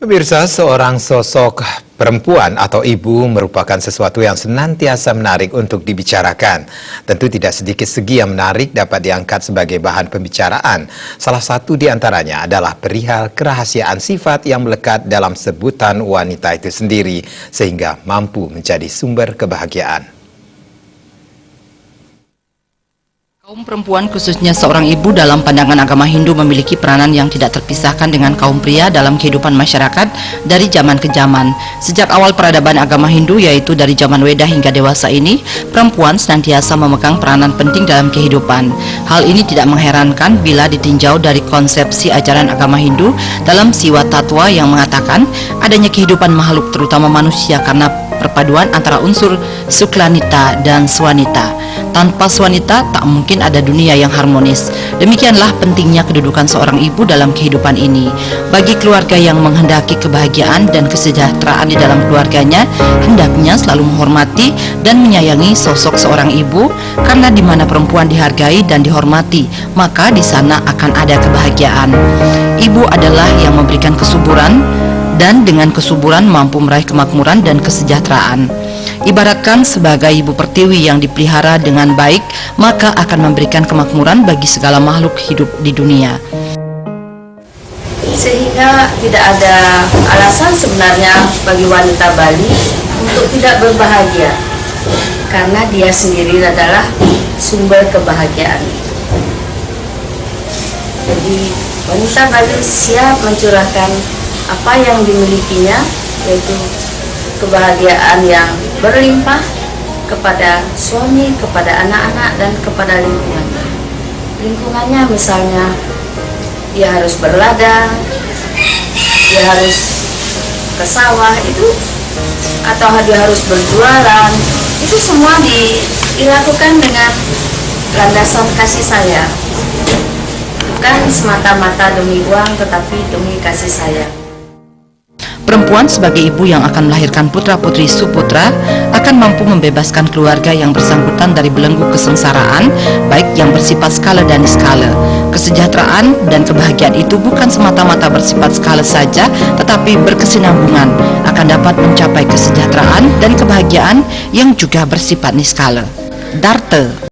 Pemirsa, seorang sosok perempuan atau ibu merupakan sesuatu yang senantiasa menarik untuk dibicarakan. Tentu tidak sedikit segi yang menarik dapat diangkat sebagai bahan pembicaraan. Salah satu di antaranya adalah perihal kerahasiaan sifat yang melekat dalam sebutan wanita itu sendiri, sehingga mampu menjadi sumber kebahagiaan. Kaum perempuan, khususnya seorang ibu dalam pandangan agama Hindu, memiliki peranan yang tidak terpisahkan dengan kaum pria dalam kehidupan masyarakat dari zaman ke zaman. Sejak awal peradaban agama Hindu, yaitu dari zaman Weda hingga dewasa ini, perempuan senantiasa memegang peranan penting dalam kehidupan. Hal ini tidak mengherankan bila ditinjau dari konsepsi ajaran agama Hindu dalam Siwa Tattwa yang mengatakan adanya kehidupan makhluk, terutama manusia, karena perpaduan antara unsur Suklanita dan Swanita. Tanpa Swanita tak mungkin ada dunia yang harmonis. Demikianlah pentingnya kedudukan seorang ibu dalam kehidupan ini. Bagi keluarga yang menghendaki kebahagiaan dan kesejahteraan di dalam keluarganya, hendaknya selalu menghormati dan menyayangi sosok seorang ibu, karena di mana perempuan dihargai dan dihormati, maka di sana akan ada kebahagiaan. Ibu adalah yang memberikan kesuburan, dan dengan kesuburan mampu meraih kemakmuran dan kesejahteraan. Ibaratkan sebagai ibu pertiwi yang dipelihara dengan baik, maka akan memberikan kemakmuran bagi segala makhluk hidup di dunia. Sehingga tidak ada alasan sebenarnya bagi wanita Bali untuk tidak berbahagia, karena dia sendiri adalah sumber kebahagiaan. Jadi wanita Bali siap mencurahkan apa yang dimilikinya, yaitu kebahagiaan yang berlimpah kepada suami, kepada anak-anak, dan kepada lingkungannya. Lingkungannya misalnya dia harus berladang, dia harus ke sawah itu, atau dia harus berjualan, itu semua dilakukan dengan landasan kasih sayang, bukan semata-mata demi uang, tetapi demi kasih sayang. Perempuan sebagai ibu yang akan melahirkan putra-putri suputra akan mampu membebaskan keluarga yang bersangkutan dari belenggu kesengsaraan, baik yang bersifat skala dan niskala. Kesejahteraan dan kebahagiaan itu bukan semata-mata bersifat skala saja, tetapi berkesinambungan, akan dapat mencapai kesejahteraan dan kebahagiaan yang juga bersifat niskala. Darte.